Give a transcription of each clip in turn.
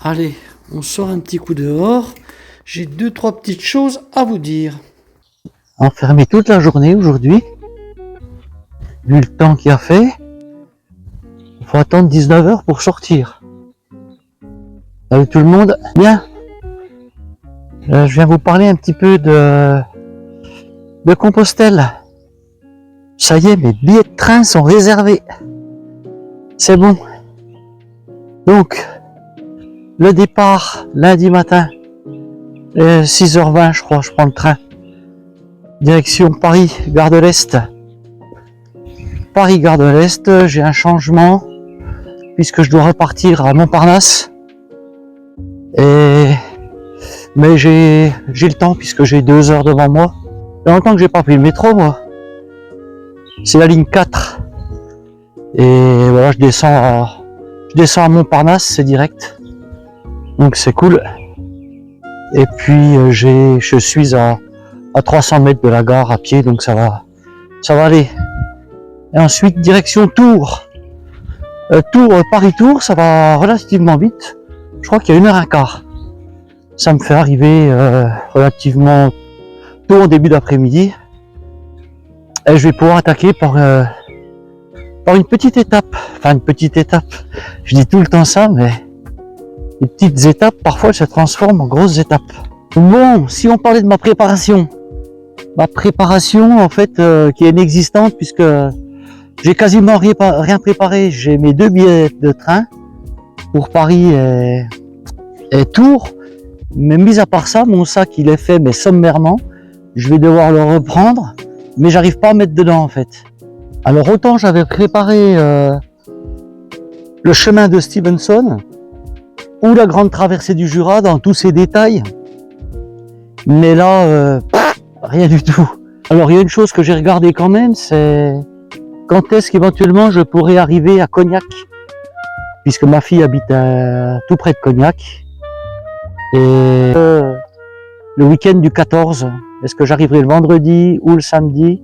Allez, on sort un petit coup dehors. J'ai 2-3 petites choses à vous dire. Enfermé toute la journée aujourd'hui. Vu le temps qu'il a fait, il faut attendre 19h pour sortir. Salut tout le monde. Bien. Je viens vous parler un petit peu de Compostelle. Ça y est, mes billets de train sont réservés. C'est bon. Donc, le départ lundi matin, 6h20 je crois, je prends le train. Direction Paris, gare de l'Est. Paris, gare de l'Est, j'ai un changement puisque je dois repartir à Montparnasse. Mais j'ai le temps puisque j'ai 2 heures devant moi. Il y a longtemps que j'ai pas pris le métro moi. C'est la ligne 4. Et voilà, je descends à Montparnasse, c'est direct. Donc c'est cool. Et puis je suis à 300 mètres de la gare à pied, donc ça va aller. Et ensuite direction Tours. Paris-Tours, ça va relativement vite. Je crois qu'il y a 1h15. Ça me fait arriver relativement tôt en début d'après-midi. Et je vais pouvoir attaquer par une petite étape. Enfin, une petite étape. Je dis tout le temps ça, mais les petites étapes, parfois, elles se transforment en grosses étapes. Bon, si on parlait de ma préparation. Ma préparation, en fait, qui est inexistante puisque j'ai quasiment rien préparé. J'ai mes 2 billets de train pour Paris et Tours. Mais mis à part ça, mon sac, il est fait, mais sommairement. Je vais devoir le reprendre, mais j'arrive pas à mettre dedans, en fait. Alors, autant j'avais préparé le chemin de Stevenson ou la grande traversée du Jura dans tous ses détails. Mais là, rien du tout. Alors, il y a une chose que j'ai regardé quand même, c'est quand est-ce qu'éventuellement je pourrais arriver à Cognac, puisque ma fille habite tout près de Cognac. Et le week-end du 14, est-ce que j'arriverai le vendredi ou le samedi?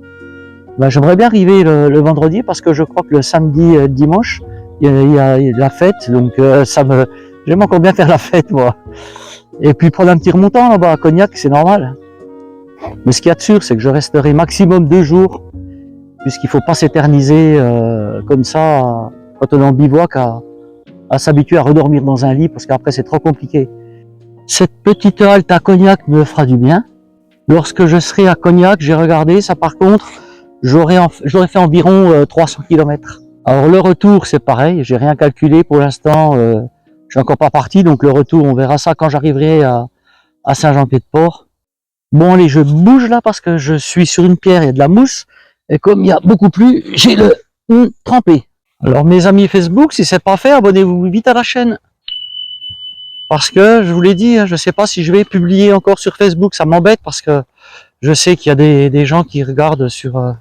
Ben, j'aimerais bien arriver le vendredi parce que je crois que le samedi, dimanche, il y a la fête, donc j'aime encore bien faire la fête moi. Et puis prendre un petit remontant là-bas à Cognac, c'est normal. Mais ce qu'il y a de sûr, c'est que je resterai maximum 2 jours, puisqu'il faut pas s'éterniser comme ça quand on est en bivouac à s'habituer à redormir dans un lit, parce qu'après c'est trop compliqué. Cette petite halte à Cognac me fera du bien. Lorsque je serai à Cognac, j'ai regardé, ça par contre, j'aurais fait environ 300 km. Alors le retour, c'est pareil, j'ai rien calculé pour l'instant, je suis encore pas parti, donc le retour, on verra ça quand j'arriverai à Saint-Jean-Pied-de-Port. Bon allez, je bouge là parce que je suis sur une pierre, il y a de la mousse, et comme il y a beaucoup plu, j'ai le trempé. Alors mes amis Facebook, si c'est pas fait, abonnez-vous vite à la chaîne. Parce que, je vous l'ai dit, je ne sais pas si je vais publier encore sur Facebook, ça m'embête parce que je sais qu'il y a des gens qui regardent sur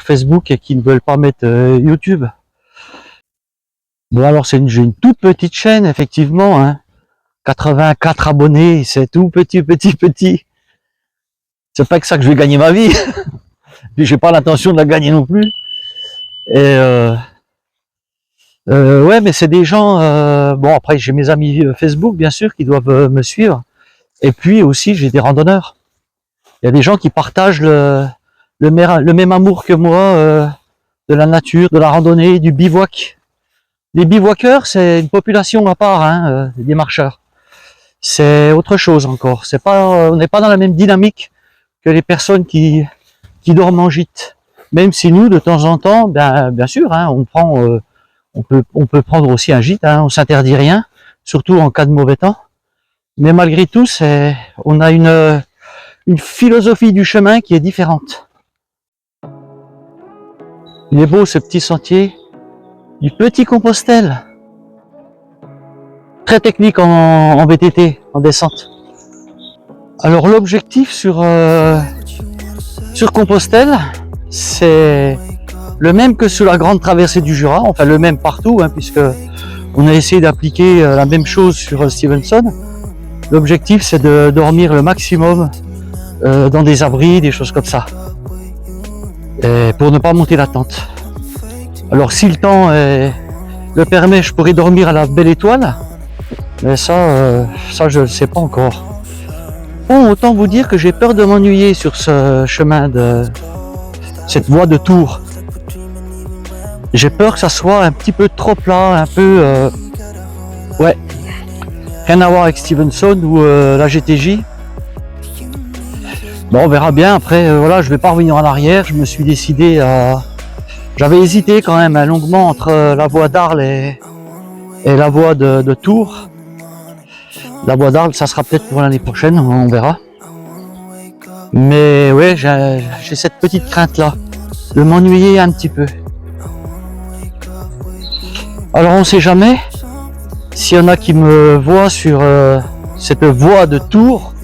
Facebook et qui ne veulent pas mettre YouTube. Bon alors j'ai une toute petite chaîne, effectivement, hein. 84 abonnés, c'est tout petit. C'est pas que ça que je vais gagner ma vie. Puis j'ai pas l'intention de la gagner non plus. Et ouais, mais c'est des gens, bon après j'ai mes amis Facebook bien sûr qui doivent me suivre, et puis aussi j'ai des randonneurs. Il y a des gens qui partagent le même amour que moi de la nature, de la randonnée, du bivouac. Les bivouaqueurs, c'est une population à part, hein, des marcheurs. C'est autre chose encore. C'est pas, on n'est pas dans la même dynamique que les personnes qui dorment en gîte. Même si nous, de temps en temps, bien sûr, hein, on peut prendre aussi un gîte, hein, on s'interdit rien, surtout en cas de mauvais temps. Mais malgré tout, on a une philosophie du chemin qui est différente. Il est beau ce petit sentier du Petit Compostelle. Très technique en VTT, en descente. Alors l'objectif sur Compostelle, c'est le même que sur la grande traversée du Jura, enfin le même partout, hein, puisque on a essayé d'appliquer la même chose sur Stevenson. L'objectif, c'est de dormir le maximum dans des abris, des choses comme ça, et pour ne pas monter la tente. Alors si le temps le permet, je pourrais dormir à la Belle Étoile, Mais ça je ne sais pas encore. Bon, autant vous dire que j'ai peur de m'ennuyer sur ce chemin cette voie de Tours. J'ai peur que ça soit un petit peu trop plat, un peu... ouais, rien à voir avec Stevenson ou la GTJ. Bon, on verra bien. Après, voilà, je vais pas revenir en arrière. Je me suis décidé à... J'avais hésité quand même longuement entre la voie d'Arles et la voie de Tours. La voie d'Arles, ça sera peut-être pour l'année prochaine, on verra. Mais ouais, j'ai cette petite crainte-là, de m'ennuyer un petit peu. Alors on sait jamais, s'il y en a qui me voient sur cette voie de Tours,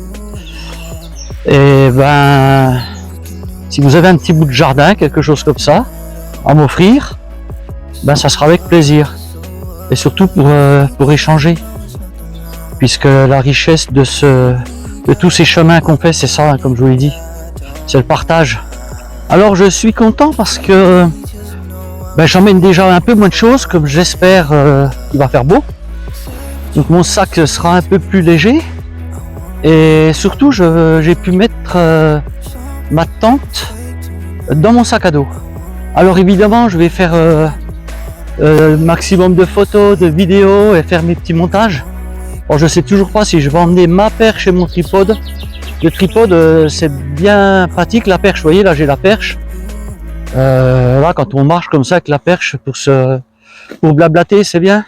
et ben, si vous avez un petit bout de jardin, quelque chose comme ça, à m'offrir, ben ça sera avec plaisir. Et surtout pour échanger. Puisque la richesse de tous ces chemins qu'on fait, c'est ça, hein, comme je vous l'ai dit, c'est le partage. Alors je suis content parce que ben, j'emmène déjà un peu moins de choses, comme j'espère qu'il va faire beau. Donc mon sac sera un peu plus léger. Et surtout, j'ai pu mettre ma tente dans mon sac à dos. Alors évidemment, je vais faire maximum de photos, de vidéos et faire mes petits montages. Bon, je sais toujours pas si je vais emmener ma perche et mon tripode. Le tripode, c'est bien pratique, la perche, vous voyez, là j'ai la perche. Là, quand on marche comme ça avec la perche pour blablater, c'est bien.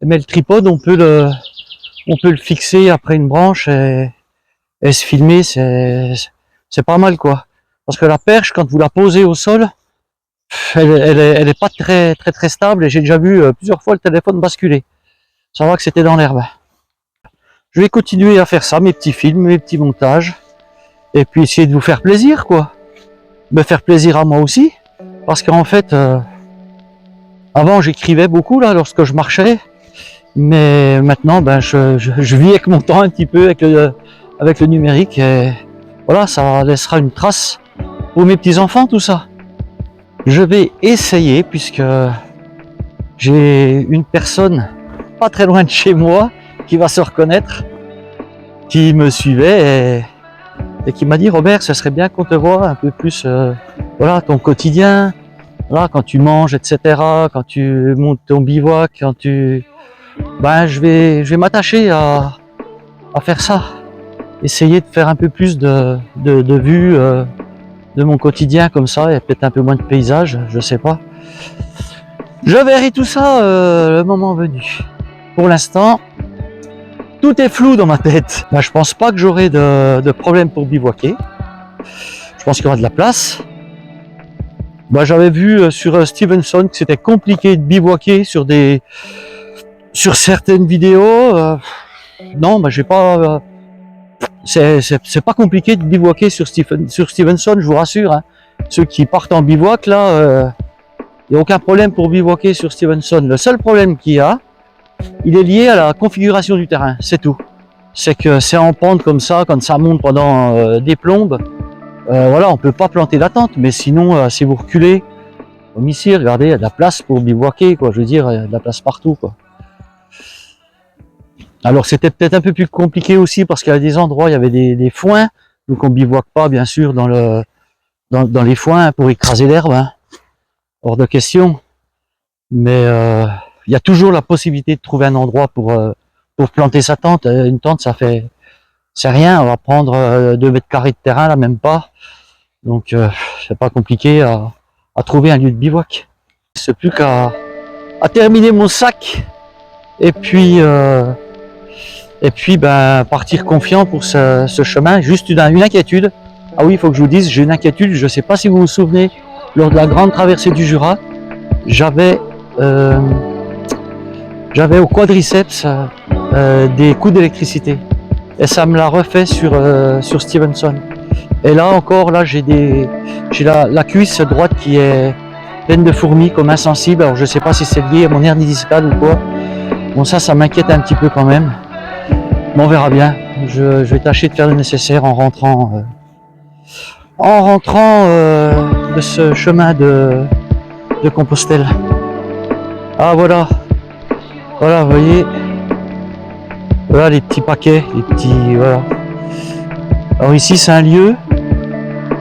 Mais le tripode, on peut le fixer après une branche et se filmer, c'est pas mal quoi. Parce que la perche, quand vous la posez au sol, elle est pas très stable et j'ai déjà vu plusieurs fois le téléphone basculer. Ça va que c'était dans l'herbe. Je vais continuer à faire ça, mes petits films, mes petits montages, et puis essayer de vous faire plaisir, quoi. Me faire plaisir à moi aussi, parce qu'en fait, avant j'écrivais beaucoup là lorsque je marchais, mais maintenant, ben je vis avec mon temps un petit peu avec le numérique, et voilà, ça laissera une trace pour mes petits enfants, tout ça. Je vais essayer, puisque j'ai une personne pas très loin de chez moi qui va se reconnaître, qui me suivait et qui m'a dit: Robert, ce serait bien qu'on te voit un peu plus, voilà, ton quotidien, voilà, quand tu manges, etc., quand tu montes ton bivouac, quand tu... Ben, je vais m'attacher à faire ça, essayer de faire un peu plus de vues de mon quotidien comme ça, et peut-être un peu moins de paysages, je sais pas. Je verrai tout ça le moment venu. Pour l'instant, tout est flou dans ma tête. Ben, je pense pas que j'aurai de problème pour bivouaquer. Je pense qu'il y aura de la place. Ben, j'avais vu sur Stevenson que c'était compliqué de bivouaquer sur certaines vidéos. Non, ben, j'ai pas. C'est pas compliqué de bivouaquer sur Stevenson, je vous rassure. Hein. Ceux qui partent en bivouac, là, il n'y a aucun problème pour bivouaquer sur Stevenson. Le seul problème qu'il y a, il est lié à la configuration du terrain, c'est tout. C'est que c'est en pente comme ça, quand ça monte pendant des plombes, voilà, on peut pas planter la tente, mais sinon, si vous reculez, comme ici, regardez, il y a de la place pour bivouaquer, quoi. Je veux dire, il y a de la place partout, quoi. Alors c'était peut-être un peu plus compliqué aussi parce qu'il y a des endroits, il y avait des foins, donc on bivouaque pas, bien sûr, dans les foins pour écraser l'herbe, hein. Hors de question. Mais il y a toujours la possibilité de trouver un endroit pour planter sa tente. Une tente, c'est rien. On va prendre 2 mètres carrés de terrain, là, même pas. Donc, c'est pas compliqué à trouver un lieu de bivouac. C'est plus qu'à terminer mon sac et puis ben partir confiant pour ce chemin. Juste une inquiétude. Ah oui, il faut que je vous dise, j'ai une inquiétude. Je sais pas si vous vous souvenez, lors de la grande traversée du Jura, j'avais au quadriceps des coups d'électricité et ça me l'a refait sur Stevenson. Et là encore, là j'ai la cuisse droite qui est pleine de fourmis comme insensible. Alors je sais pas si c'est lié à mon hernie discale ou quoi. Bon, ça m'inquiète un petit peu quand même. Mais on verra bien. Je vais tâcher de faire le nécessaire en rentrant de ce chemin de Compostelle. Ah voilà, vous voyez, Voilà les petits paquets, les petits, voilà. Alors ici c'est un lieu,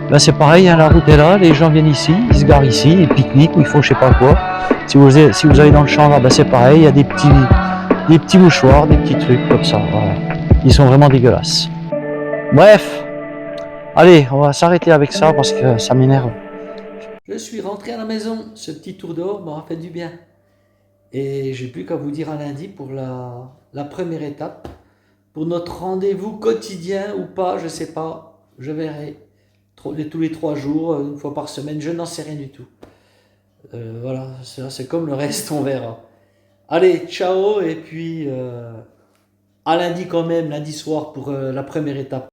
là c'est pareil, hein, la route est là, les gens viennent ici, ils se garent ici, ils pique-niquent ou ils font je sais pas quoi. Si vous allez dans le champ là, ben c'est pareil, il y a des petits mouchoirs, des petits trucs comme ça, voilà. Ils sont vraiment dégueulasses. Bref, allez, on va s'arrêter avec ça parce que ça m'énerve. Je suis rentré à la maison. Ce petit tour dehors m'aura fait du bien. Et j'ai plus qu'à vous dire à lundi pour la première étape. Pour notre rendez-vous quotidien ou pas, je sais pas. Je verrai. Tous les 3 jours, une fois par semaine, je n'en sais rien du tout. Voilà, c'est comme le reste, on verra. Allez, ciao, et puis à lundi quand même, lundi soir pour la première étape.